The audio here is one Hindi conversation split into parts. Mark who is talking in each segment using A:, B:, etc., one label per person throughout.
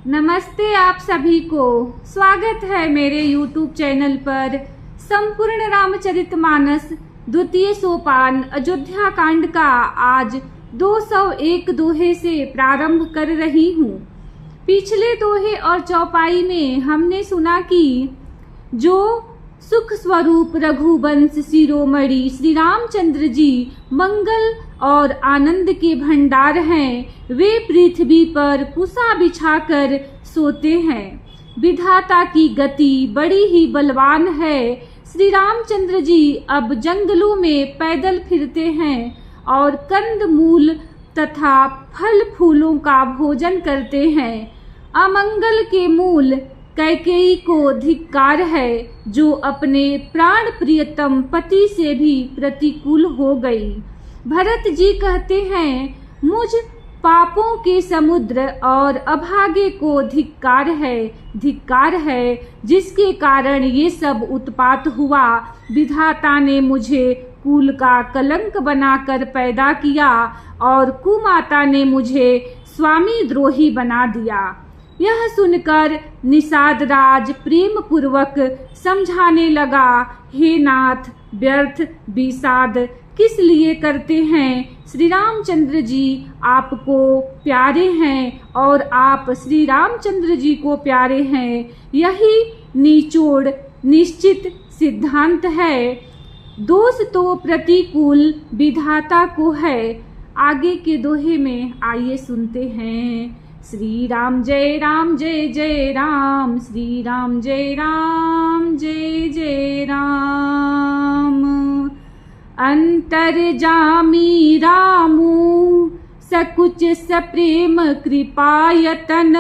A: नमस्ते आप सभी को। स्वागत है मेरे YouTube चैनल पर। संपूर्ण रामचरितमानस द्वितीय सोपान अयोध्या कांड का आज 201 दोहे से प्रारंभ कर रही हूँ। पिछले दोहे और चौपाई में हमने सुना कि जो सुख स्वरूप रघुवंश शिरोमणि श्री रामचंद्र जी मंगल और आनंद के भंडार हैं, वे पृथ्वी पर कुशा बिछाकर सोते हैं। विधाता की गति बड़ी ही बलवान है। श्री रामचंद्र जी अब जंगलों में पैदल फिरते हैं और कंद मूल तथा फल फूलों का भोजन करते हैं। अमंगल के मूल कैकेयी को धिक्कार है, जो अपने प्राण प्रियतम पति से भी प्रतिकूल हो गई। भरत जी कहते हैं, मुझ पापों के समुद्र और अभागे को धिक्कार है, जिसके कारण ये सब उत्पात हुआ। विधाता ने मुझे कुल का कलंक बनाकर पैदा किया और कुमाता ने मुझे स्वामी द्रोही बना दिया। यह सुनकर निषाद राज प्रेम पूर्वक समझाने लगा, हे नाथ, व्यर्थ विषाद किस लिए करते हैं? श्री रामचंद्र जी आपको प्यारे हैं और आप श्री रामचंद्र जी को प्यारे हैं। यही निचोड़ निश्चित सिद्धांत है। दोष तो प्रतिकूल विधाता को है। आगे के दोहे में आइए सुनते हैं। श्री राम जय राम जय जय राम, श्री राम जय राम जय जय राम। अंतर्जामी रामू सकुच सप्रेम कृपायतन,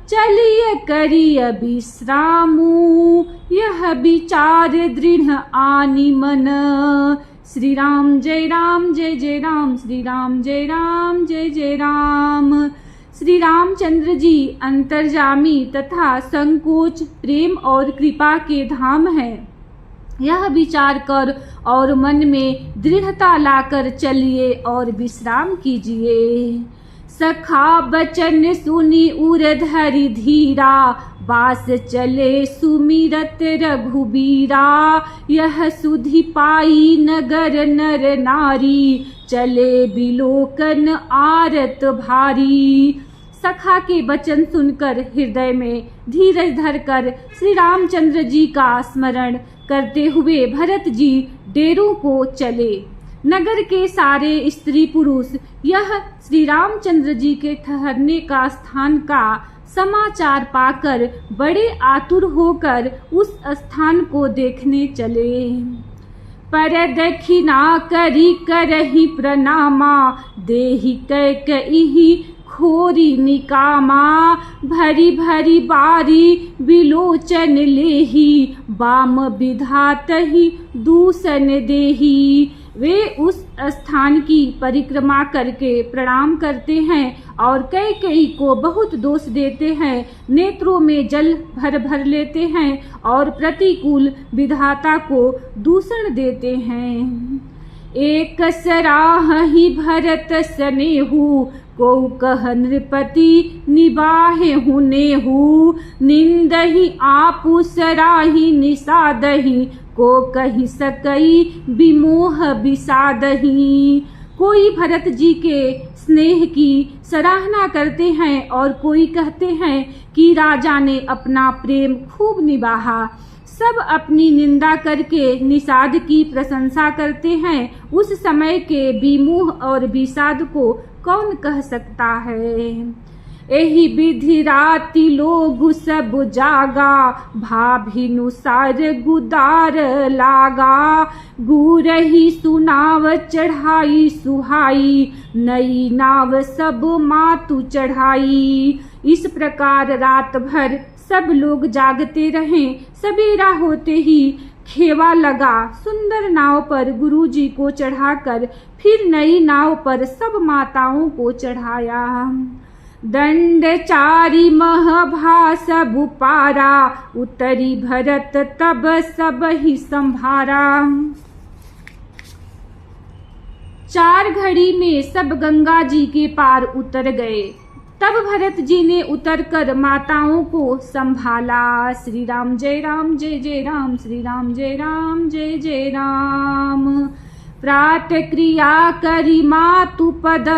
A: चलिए करिय विश्रामू, यह विचार दृढ़ आनि मन। श्री राम जय राम जय जय राम, श्री राम जय राम जय जय राम। श्री रामचंद्र जी अंतर्जामी तथा संकोच प्रेम और कृपा के धाम हैं। यह विचार कर और मन में दृढ़ता लाकर चलिए और विश्राम कीजिए। सखा बचन सुनी उरधरि धीरा, बास चले सुमिरत रघुबीरा, यह सुधि पाई नगर नर नारी, चले बिलोकन आरत भारी। सखा के वचन सुनकर हृदय में धीरज धरकर श्री रामचंद्र जी का स्मरण करते हुए भरत जी डेरों को चले। नगर के सारे स्त्री पुरुष यह श्री रामचंद्र जी के ठहरने का स्थान का समाचार पाकर बड़े आतुर होकर उस स्थान को देखने चले। पर दक्षिणा करी करही प्रणामा, देहि कैकेयी खोरी निकामा, भरी भरी बारी विलोचन लेही, बाम विधातहि दूषण देही। वे उस स्थान की परिक्रमा करके प्रणाम करते हैं और कैकेयी को बहुत दोष देते हैं। नेत्रों में जल भर भर लेते हैं और प्रतिकूल विधाता को दूषण देते हैं। एक सराहि भरत सनेहु, को कह नृपति निबाहे हुनेहु, निंदहि आपु सराहि निषादहि, को कहि सकई विमोह विषादहि। कोई भरत जी के स्नेह की सराहना करते हैं और कोई कहते हैं कि राजा ने अपना प्रेम खूब निभाया। सब अपनी निंदा करके निषाद की प्रशंसा करते हैं। उस समय के विमोह और विषाद को कौन कह सकता है? एहि विधि राति लोग सब जागा, भाभिनुसार गुदार लागा, गुरही सुनाव चढ़ाई सुहाई, नई नाव सब मातु चढ़ाई। इस प्रकार रात भर सब लोग जागते रहें। सवेरा होते ही खेवा लगा। सुंदर नाव पर गुरुजी को चढ़ाकर फिर नई नाव पर सब माताओं को चढ़ाया। दंडचारी महभा सब पारा, उतरी भरत तब सब ही संभारा। 4 घड़ी में सब गंगा जी के पार उतर गए। तब भरत जी ने उतरकर माताओं को संभाला। श्री राम जय जय राम, श्री राम जय जय राम। प्रात क्रिया करी मातु पद,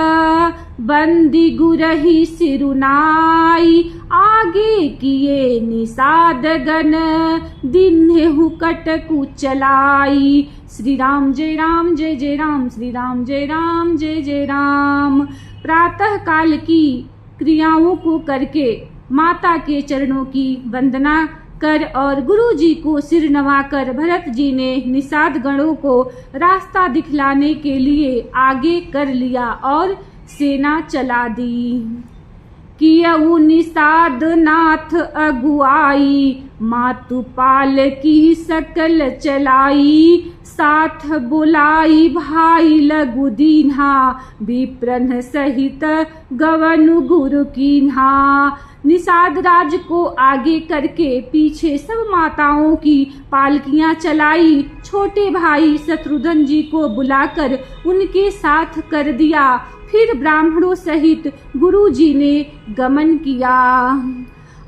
A: बंदी गुरही सिरुनाई। आगे किए निषाद गण, दिन्हे हुकट कुचलाई। श्री राम जय जय राम, श्री राम जय जय राम। प्रातः काल की क्रियाओं को करके माता के चरणों की वंदना कर और गुरु जी को सिर नवाकर भरत जी ने निषाद गणों को रास्ता दिखलाने के लिए आगे कर लिया और सेना चला दी। कियऊ निषाद नाथ अगुआई, मातुपाल की सकल चलाई। साथ बुलाई भाई लघु दीन्हा, विप्रन सहित गवन गुरु कीन्हा। निषाद राज को आगे करके पीछे सब माताओं की पालकियां चलाई। छोटे भाई शत्रुघ्न जी को बुलाकर उनके साथ कर दिया। फिर ब्राह्मणों सहित गुरु जी ने गमन किया।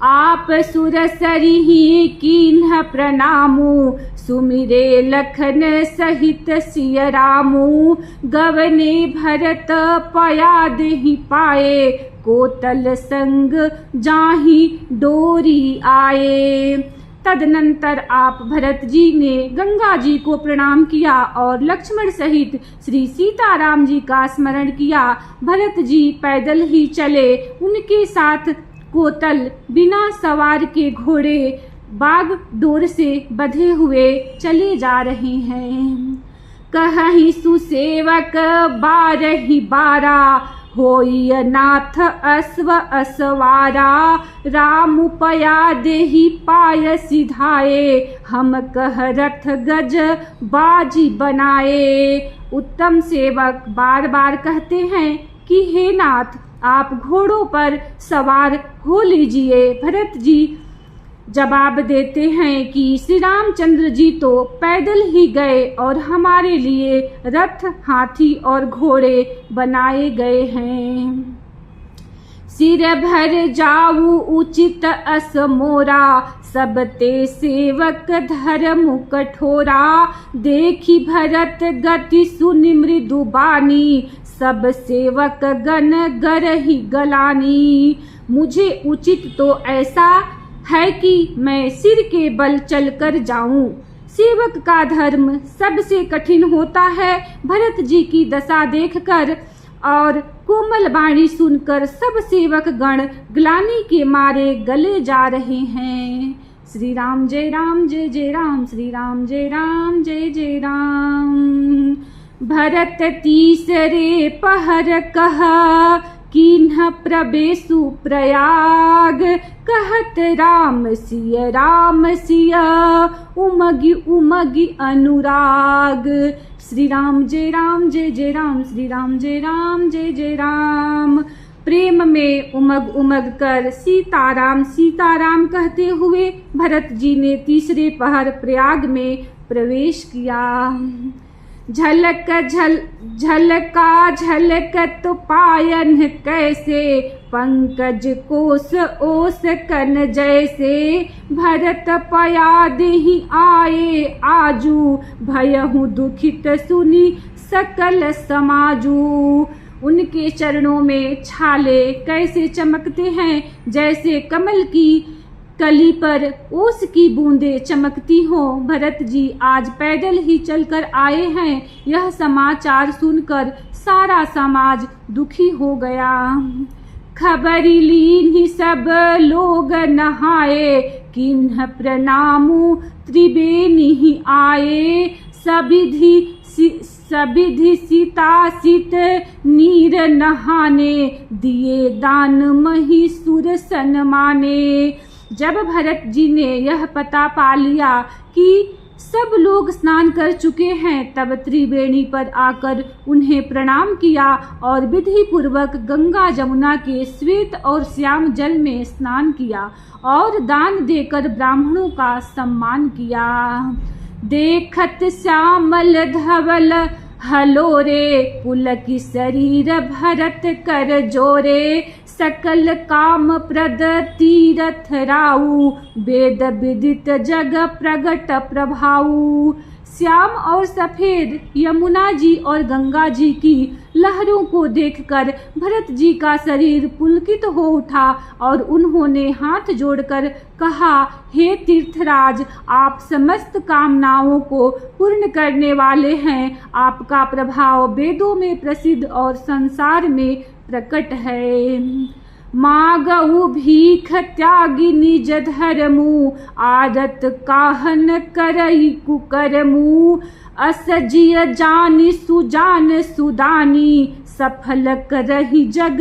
A: आप सुरसरी ही कीन्ह प्रणामु, सुमिरे लखन सहित सिय रामु। गवने भरत पया देहि पाए, कोतल संग जाहि डोरी आए। तदनंतर आप भरत जी ने गंगा जी को प्रणाम किया और लक्ष्मण सहित श्री सीताराम जी का स्मरण किया। भरत जी पैदल ही चले। उनके साथ कोतल बिना सवार के घोड़े बाग डोर से बंधे हुए चले जा रहे हैं। कहीं सुसेवक बारहि बारा, होई नाथ अश्व असवारा। राम पया देहि पाय सिधाए, हम कह रथ गज बाजी बनाए। उत्तम सेवक बार बार कहते हैं कि हे नाथ, आप घोड़ों पर सवार हो लीजिए। भरत जी जवाब देते हैं कि श्री रामचंद्र जी तो पैदल ही गए और हमारे लिए रथ, हाथी और घोड़े बनाए गए हैं। सिर भर जाऊ उचित अस मोरा, सब ते सेवक धर्म कठोरा। देखी भरत गति सुनि मृदु बानी, सब सेवक गण गरहि गलानी। मुझे उचित तो ऐसा है कि मैं सिर के बल चलकर जाऊं। सेवक का धर्म सबसे कठिन होता है। भरत जी की दशा देखकर और कोमल वाणी सुनकर सब सेवक गण ग्लानि के मारे गले जा रहे हैं। श्री राम जय राम, श्री राम जय जय राम। भरत तीसरे पहर कहा, कीन्ह प्रवेशु प्रयाग। कहत राम सिय, उमगी उमगी अनुराग। श्री राम जय राम, श्री राम जय जय राम। प्रेम में उमग उमग कर सीताराम कहते हुए भरत जी ने तीसरे पहर प्रयाग में प्रवेश किया। झलका झलकत पायन कैसे, पंकज कोस ओस कन जैसे। भरत पया देहि आए आजू, भयहु दुखित सुनि सकल समाजू। उनके चरणों में छाले कैसे चमकते हैं, जैसे कमल की कली पर ओस की बूंदें चमकती हो। भरत जी आज पैदल ही चलकर आए हैं। यह समाचार सुनकर सारा समाज दुखी हो गया। खबरी लीन्हि सब लोग नहाए, किन्ह प्रणामु त्रिवेणी आए। सबिधि सीतासित नीर नहाने, दिए दान महिषुर सन्माने। जब भरत जी ने यह पता पा लिया कि सब लोग स्नान कर चुके हैं, तब त्रिवेणी पर आकर उन्हें प्रणाम किया और विधि पूर्वक गंगा जमुना के श्वेत और श्याम जल में स्नान किया और दान देकर ब्राह्मणों का सम्मान किया। देखत श्यामल धवल हलोरे पुलकी शरीर भरत कर जोरे, सकल काम प्रद तीरथ राऊ, वेद विदित जग प्रगट प्रभाऊ। श्याम और सफेद यमुना जी और गंगा जी की लहरों को देखकर भरत जी का शरीर पुलकित हो उठा और उन्होंने हाथ जोड़कर कहा, हे तीर्थराज, आप समस्त कामनाओं को पूर्ण करने वाले हैं। आपका प्रभाव वेदों में प्रसिद्ध और संसार में प्रकट है। मागऊ भीख त्यागी निज धर्मु, आदत काहन करई कुकर्मु। असजिय जानि सुजान सुदानी, सफल करही जग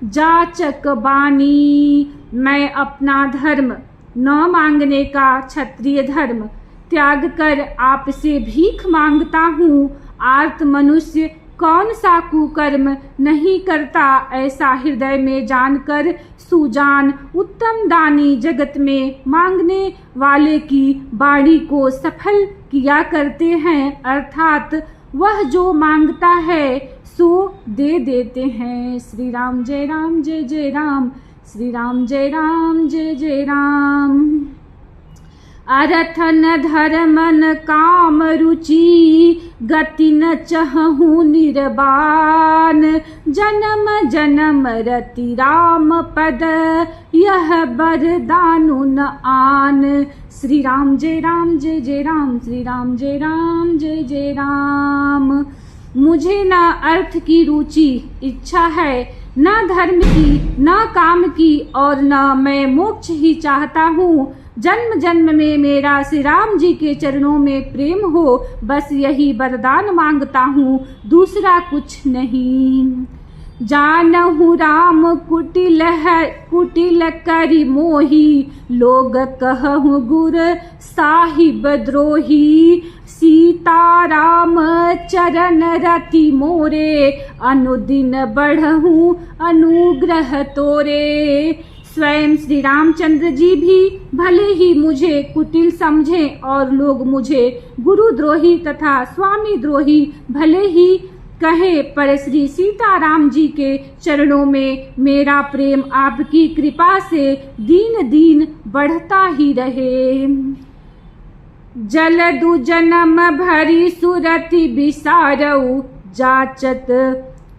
A: जाचक बानी। मैं अपना धर्म न मांगने का क्षत्रिय धर्म त्याग कर आपसे भीख मांगता हूँ। आर्त मनुष्य कौन सा कुकर्म नहीं करता, ऐसा हृदय में जानकर सुजान उत्तम दानी जगत में मांगने वाले की बाणी को सफल किया करते हैं, अर्थात वह जो मांगता है सो दे देते हैं। श्री राम जय राम जय जय राम, श्री राम जय राम जय जय राम। अरथन धर्मन काम रुचि, गति न चहु निर्बान। जन्म जन्म रति राम पद, यह बरदानु न आन। श्री राम जय राम जय जय राम, श्री राम जय राम जय जय राम। मुझे न अर्थ की रुचि इच्छा है, न धर्म की, न काम की, और न मैं मोक्ष ही चाहता हूँ। जन्म जन्म में मेरा श्री राम जी के चरणों में प्रेम हो, बस यही वरदान मांगता हूँ, दूसरा कुछ नहीं। जानहु राम कुटिल करि मोही, लोग कहु गुर साहिब द्रोही। सीता राम चरण रति मोरे, अनुदिन बढ़हु अनुग्रह तोरे। स्वयं श्री रामचंद्र जी भी भले ही मुझे कुटिल समझें और लोग मुझे गुरुद्रोही तथा स्वामी द्रोही भले ही कहे, पर श्री सीताराम जी के चरणों में मेरा प्रेम आपकी कृपा से दीन दीन बढ़ता ही रहे। जलदु जन्म भरी सुरति बिसारऊ,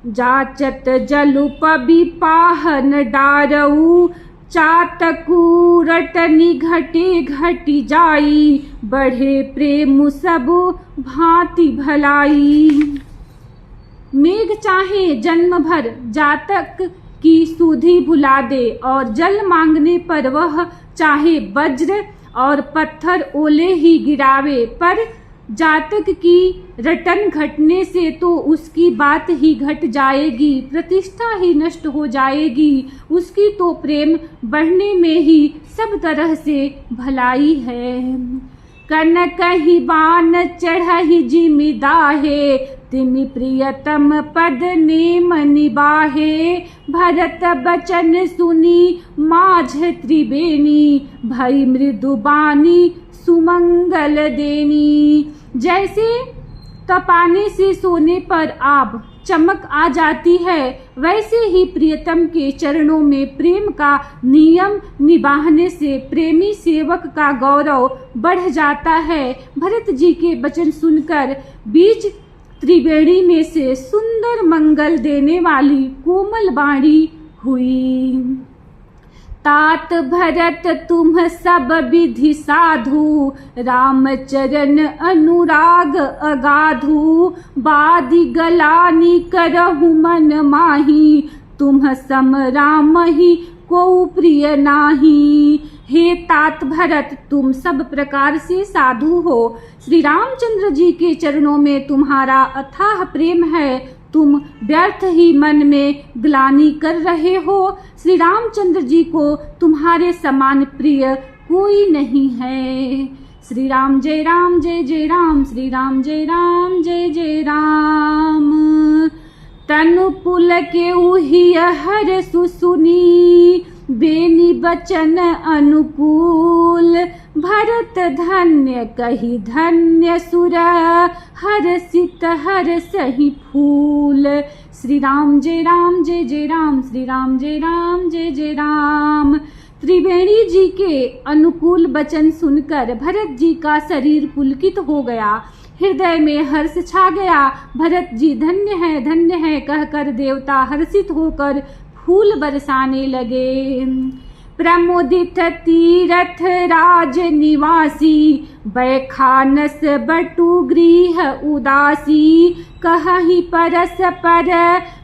A: जाचत जलुप बिपाहन डारऊ। चातकू रटनी घटे घटी जाई, बढ़े प्रेम सब भांति भलाई। मेघ चाहे जन्म भर जातक की सुधि भुला दे, और जल मांगने पर वह चाहे वज्र और पत्थर ओले ही गिरावे, पर जातक की रटन घटने से तो उसकी बात ही घट जाएगी, प्रतिष्ठा ही नष्ट हो जाएगी। उसकी तो प्रेम बढ़ने में ही सब तरह से भलाई है। कनक ही बान चढ़हि जिमिदाहे, तिमि प्रियतम पद नेम निबाहे। भरत बचन सुनी माझ त्रिवेणी, भई मृदु बानी सुमंगल देनी। जैसे तपाने से सोने पर आब चमक आ जाती है, वैसे ही प्रियतम के चरणों में प्रेम का नियम निभाने से प्रेमी सेवक का गौरव बढ़ जाता है। भरत जी के वचन सुनकर बीच त्रिवेणी में से सुंदर मंगल देने वाली कोमल बाणी हुई। तात भरत तुम सब विधि साधु, रामचरण अनुराग अगाधु। बादि गलानी करहु मन माही, तुम सम राम ही को प्रिय नाही। हे तात भरत, तुम सब प्रकार से साधु हो। श्री रामचंद्र जी के चरणों में तुम्हारा अथाह प्रेम है। तुम व्यर्थ ही मन में ग्लानि कर रहे हो। श्री रामचंद्र जी को तुम्हारे समान प्रिय कोई नहीं है। श्री राम जय राम जय जय राम, श्री राम जय राम जय जय राम। तनु पुल के उहिय हर सुसुनी, बेनी बचन अनुकूल। भरत धन्य कही धन्य सुर, हर्षित हर्षहि फूल। श्री राम जय राम जय जय राम, श्री राम जय राम जय जय राम। त्रिवेणी जी के अनुकूल वचन सुनकर भरत जी का शरीर पुलकित हो गया, हृदय में हर्ष छा गया। भरत जी धन्य है कहकर देवता हर्षित होकर फूल बरसाने लगे। प्रमुदित तीरथ राज निवासी, बैखानस बटु गृह उदासी। कहहि परस पर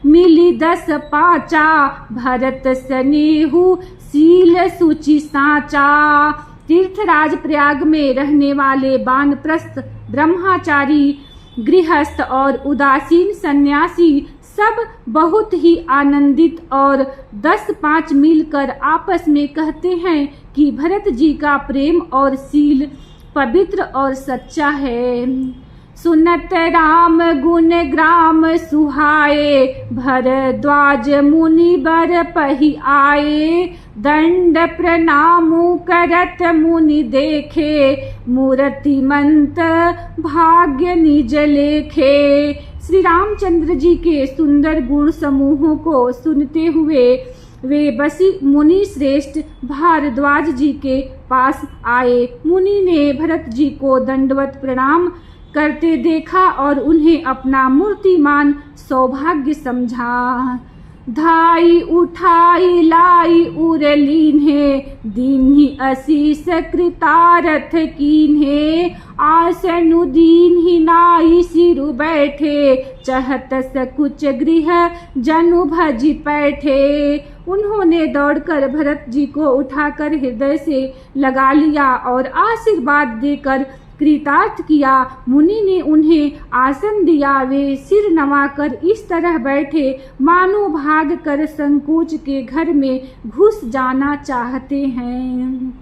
A: मिली 10 पाचा, भरत स्नेहु सील सुचि साचा। तीर्थराज प्रयाग में रहने वाले वानप्रस्थ, ब्रह्मचारी, गृहस्थ और उदासीन सन्यासी सब बहुत ही आनंदित और 10-5 मिलकर आपस में कहते हैं कि भरत जी का प्रेम और शील पवित्र और सच्चा है। सुनत राम गुण ग्राम सुहाए, भरद्वाज मुनि बर पहि आए। दंड प्रणामु करत मुनि देखे, मूर्तिमंत भाग्य निज लेखे। श्री रामचंद्र जी के सुंदर गुण समूहों को सुनते हुए वे बसी मुनि श्रेष्ठ भारद्वाज जी के पास आए। मुनि ने भरत जी को दंडवत प्रणाम करते देखा और उन्हें अपना मूर्तिमान सौभाग्य समझा। धाई उठाई लाई उर लीन्हे, दीन्ही असीस कृतारथ कीन्हे। आसनु दीन्ही नाई सिरु बैठे, चहत सकुच गृह जनु भजि पैठे। उन्होंने दौड़कर भरत जी को उठाकर हृदय से लगा लिया और आशीर्वाद देकर कृतार्थ किया। मुनि ने उन्हें आसन दिया, वे सिर नवाकर इस तरह बैठे मानो भाग कर संकोच के घर में घुस जाना चाहते हैं।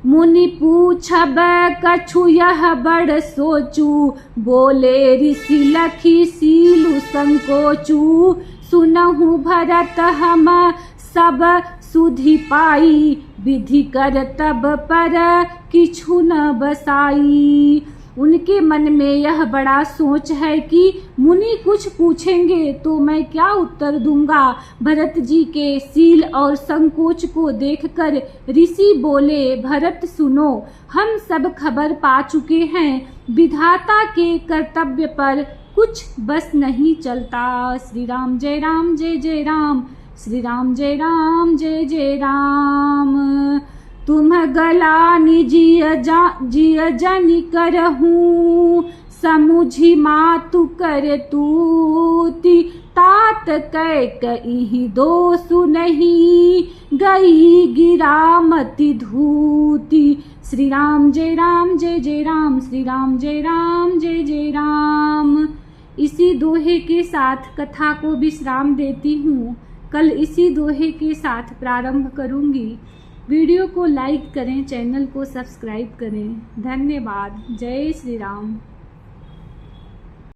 A: मुनि पूछब कछु यह बड़ सोचू, बोले ऋषि लखी सीलु संकोचू। सुनहु भरत हम सब सुधि पाई, विधि कर तब पर किछु न बसाई। उनके मन में यह बड़ा सोच है कि मुनि कुछ पूछेंगे तो मैं क्या उत्तर दूंगा। भरत जी के शील और संकोच को देखकर ऋषि बोले, भरत सुनो, हम सब खबर पा चुके हैं, विधाता के कर्तव्य पर कुछ बस नहीं चलता। श्री राम जय राम जय जय राम, श्री राम जय राम जय जय राम। तुम गला निजिय जनि करहूँ, समुझी मातु कर तूति। तात कही दोषु नहीं, गई गिरा मति धूति। श्री राम जय राम जय जय राम, श्री राम जय राम जय जय राम। इसी दोहे के साथ कथा को विश्राम देती हूँ। कल इसी दोहे के साथ प्रारंभ करूँगी। वीडियो को लाइक करें, चैनल को सब्सक्राइब करें। धन्यवाद। जय श्री राम।